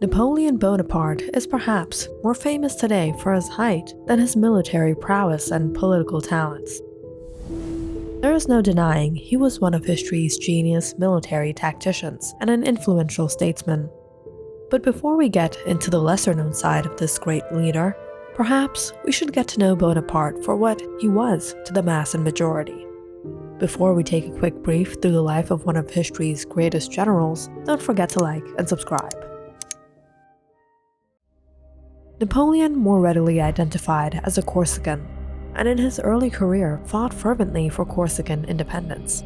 Napoleon Bonaparte is perhaps more famous today for his height than his military prowess and political talents. There is no denying he was one of history's genius military tacticians and an influential statesman. But before we get into the lesser-known side of this great leader, perhaps we should get to know Bonaparte for what he was to the mass and majority. Before we take a quick brief through the life of one of history's greatest generals, don't forget to like and subscribe. Napoleon more readily identified as a Corsican, and in his early career fought fervently for Corsican independence.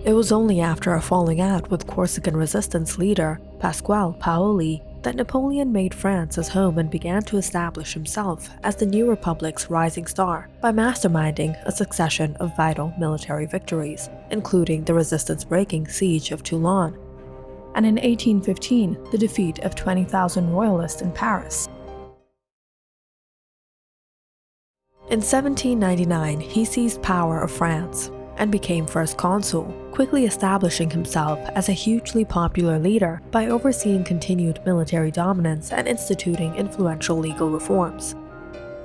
It was only after a falling out with Corsican resistance leader Pasquale Paoli that Napoleon made France his home and began to establish himself as the new republic's rising star by masterminding a succession of vital military victories, including the resistance-breaking siege of Toulon, and in 1815 the defeat of 20,000 royalists in Paris. In 1799, he seized power of France and became first consul, quickly establishing himself as a hugely popular leader by overseeing continued military dominance and instituting influential legal reforms.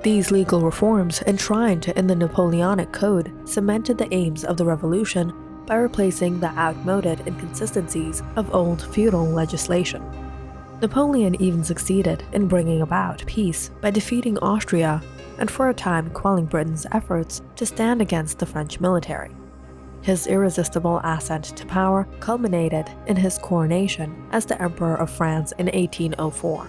These legal reforms, enshrined in the Napoleonic Code, cemented the aims of the revolution by replacing the outmoded inconsistencies of old feudal legislation. Napoleon even succeeded in bringing about peace by defeating Austria and for a time quelling Britain's efforts to stand against the French military. His irresistible ascent to power culminated in his coronation as the Emperor of France in 1804.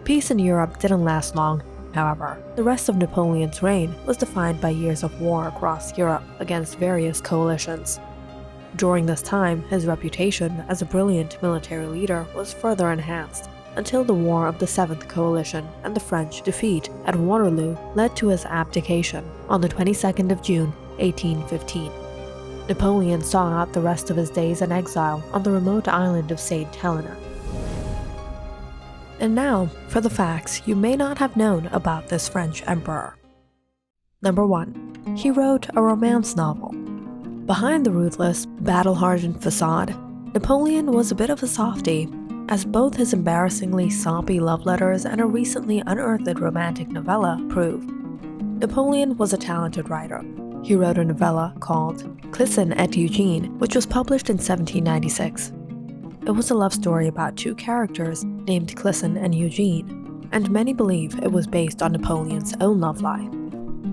Peace in Europe didn't last long, however. The rest of Napoleon's reign was defined by years of war across Europe against various coalitions. During this time, his reputation as a brilliant military leader was further enhanced, until the War of the Seventh Coalition and the French defeat at Waterloo led to his abdication on the 22nd of June, 1815. Napoleon saw out the rest of his days in exile on the remote island of St. Helena. And now, for the facts you may not have known about this French emperor. Number 1. He wrote a romance novel. Behind the ruthless, battle-hardened facade, Napoleon was a bit of a softie, as both his embarrassingly soppy love letters and a recently unearthed romantic novella prove. Napoleon was a talented writer. He wrote a novella called Clisson et Eugene, which was published in 1796. It was a love story about two characters named Clisson and Eugene, and many believe it was based on Napoleon's own love life.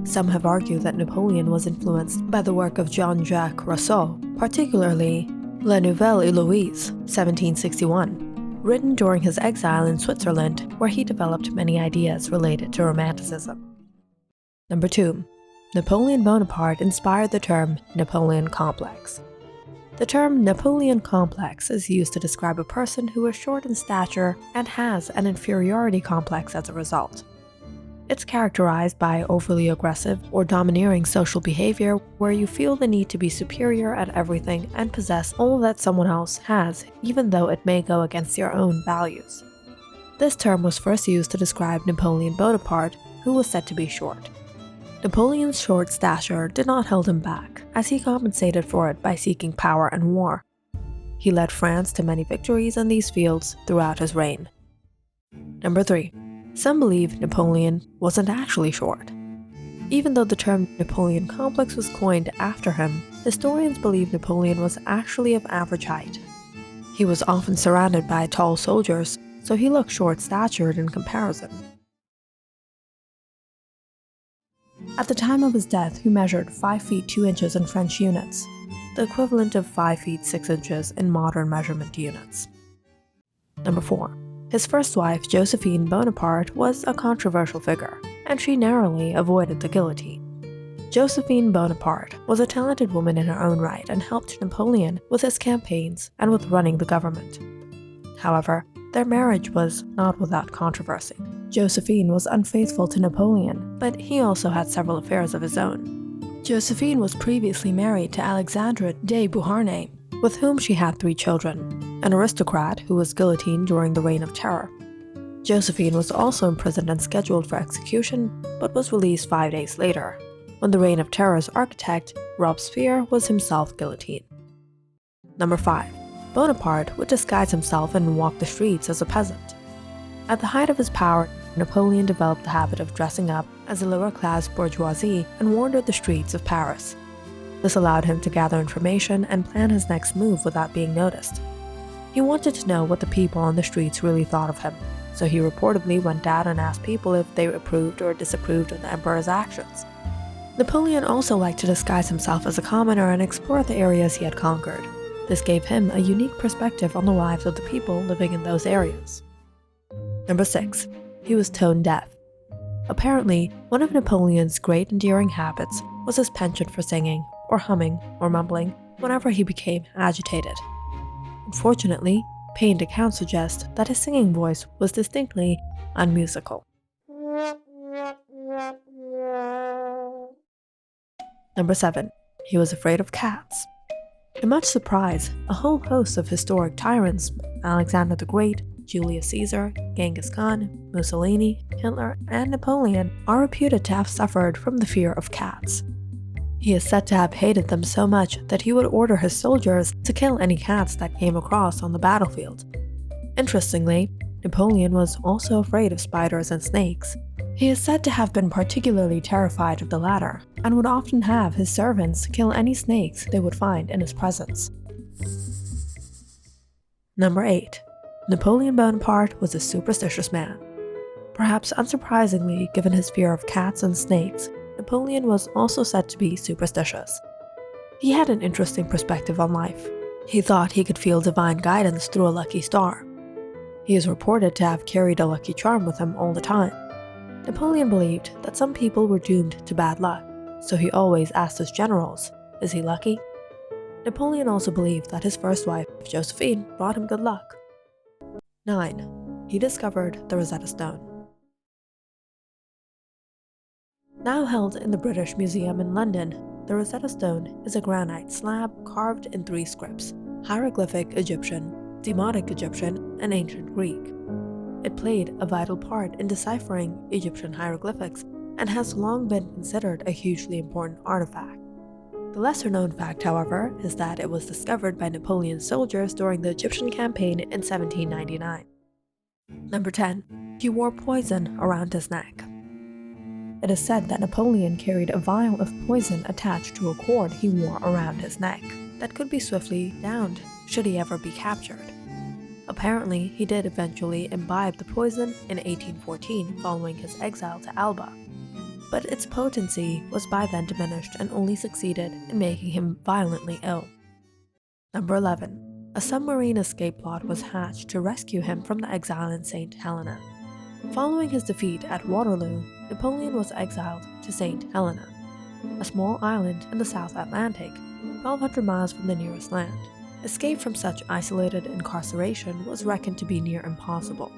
Some have argued that Napoleon was influenced by the work of Jean-Jacques Rousseau, particularly La Nouvelle Heloise, 1761. Written during his exile in Switzerland, where he developed many ideas related to Romanticism. Number 2. Napoleon Bonaparte inspired the term Napoleon complex. The term Napoleon complex is used to describe a person who is short in stature and has an inferiority complex as a result. It's characterized by overly aggressive or domineering social behavior where you feel the need to be superior at everything and possess all that someone else has, even though it may go against your own values. This term was first used to describe Napoleon Bonaparte, who was said to be short. Napoleon's short stature did not hold him back, as he compensated for it by seeking power and war. He led France to many victories in these fields throughout his reign. Number 3. Some believe Napoleon wasn't actually short. Even though the term Napoleon complex was coined after him, historians believe Napoleon was actually of average height. He was often surrounded by tall soldiers, so he looked short-statured in comparison. At the time of his death, he measured 5 feet 2 inches in French units, the equivalent of 5 feet 6 inches in modern measurement units. Number 4. His first wife, Josephine Bonaparte, was a controversial figure, and she narrowly avoided the guillotine. Josephine Bonaparte was a talented woman in her own right and helped Napoleon with his campaigns and with running the government. However, their marriage was not without controversy. Josephine was unfaithful to Napoleon, but he also had several affairs of his own. Josephine was previously married to Alexandre de Beauharnais, with whom she had 3 children, an aristocrat who was guillotined during the Reign of Terror. Josephine was also imprisoned and scheduled for execution, but was released 5 days later, when the Reign of Terror's architect, Robespierre, was himself guillotined. Number 5. Bonaparte would disguise himself and walk the streets as a peasant. At the height of his power, Napoleon developed the habit of dressing up as a lower-class bourgeoisie and wandered the streets of Paris. This allowed him to gather information and plan his next move without being noticed. He wanted to know what the people on the streets really thought of him, so he reportedly went out and asked people if they approved or disapproved of the emperor's actions. Napoleon also liked to disguise himself as a commoner and explore the areas he had conquered. This gave him a unique perspective on the lives of the people living in those areas. Number 6. He was tone deaf. Apparently, one of Napoleon's great endearing habits was his penchant for singing, or humming, or mumbling, whenever he became agitated. Unfortunately, pained accounts suggest that his singing voice was distinctly unmusical. Number 7. He was afraid of cats. To much surprise, a whole host of historic tyrants, Alexander the Great, Julius Caesar, Genghis Khan, Mussolini, Hitler, and Napoleon, are reputed to have suffered from the fear of cats. He is said to have hated them so much that he would order his soldiers to kill any cats that came across on the battlefield. Interestingly, Napoleon was also afraid of spiders and snakes. He is said to have been particularly terrified of the latter, and would often have his servants kill any snakes they would find in his presence. Number 8. Napoleon Bonaparte was a superstitious man. Perhaps unsurprisingly, given his fear of cats and snakes, Napoleon was also said to be superstitious. He had an interesting perspective on life. He thought he could feel divine guidance through a lucky star. He is reported to have carried a lucky charm with him all the time. Napoleon believed that some people were doomed to bad luck, so he always asked his generals, "Is he lucky?" Napoleon also believed that his first wife, Josephine, brought him good luck. 9. He discovered the Rosetta Stone. Now held in the British Museum in London, the Rosetta Stone is a granite slab carved in 3 scripts: hieroglyphic Egyptian, Demotic Egyptian, and Ancient Greek. It played a vital part in deciphering Egyptian hieroglyphics and has long been considered a hugely important artifact. The lesser-known fact, however, is that it was discovered by Napoleon's soldiers during the Egyptian campaign in 1799. Number 10. He wore poison around his neck. It is said that Napoleon carried a vial of poison attached to a cord he wore around his neck that could be swiftly downed should he ever be captured. Apparently, he did eventually imbibe the poison in 1814 following his exile to Elba, but its potency was by then diminished and only succeeded in making him violently ill. Number 11. A submarine escape plot was hatched to rescue him from the exile in St. Helena. Following his defeat at Waterloo, Napoleon was exiled to St. Helena, a small island in the South Atlantic, 1,200 miles from the nearest land. Escape from such isolated incarceration was reckoned to be near impossible.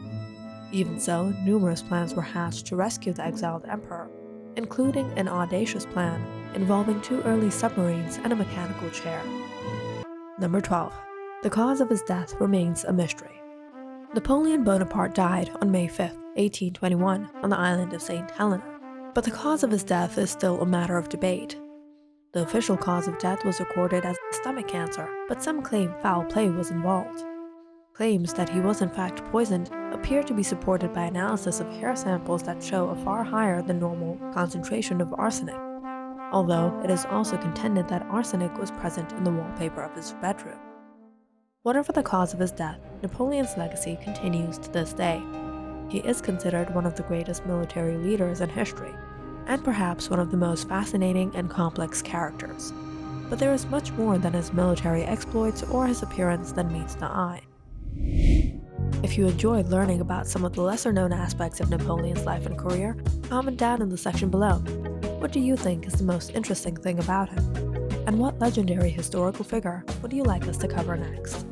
Even so, numerous plans were hatched to rescue the exiled emperor, including an audacious plan involving 2 early submarines and a mechanical chair. Number 12. The cause of his death remains a mystery. Napoleon Bonaparte died on May 5, 1821, on the island of St. Helena, but the cause of his death is still a matter of debate. The official cause of death was recorded as stomach cancer, but some claim foul play was involved. Claims that he was in fact poisoned appear to be supported by analysis of hair samples that show a far higher than normal concentration of arsenic, although it is also contended that arsenic was present in the wallpaper of his bedroom. Whatever the cause of his death, Napoleon's legacy continues to this day. He is considered one of the greatest military leaders in history, and perhaps one of the most fascinating and complex characters. But there is much more than his military exploits or his appearance that meets the eye. If you enjoyed learning about some of the lesser-known aspects of Napoleon's life and career, comment down in the section below. What do you think is the most interesting thing about him? And what legendary historical figure would you like us to cover next?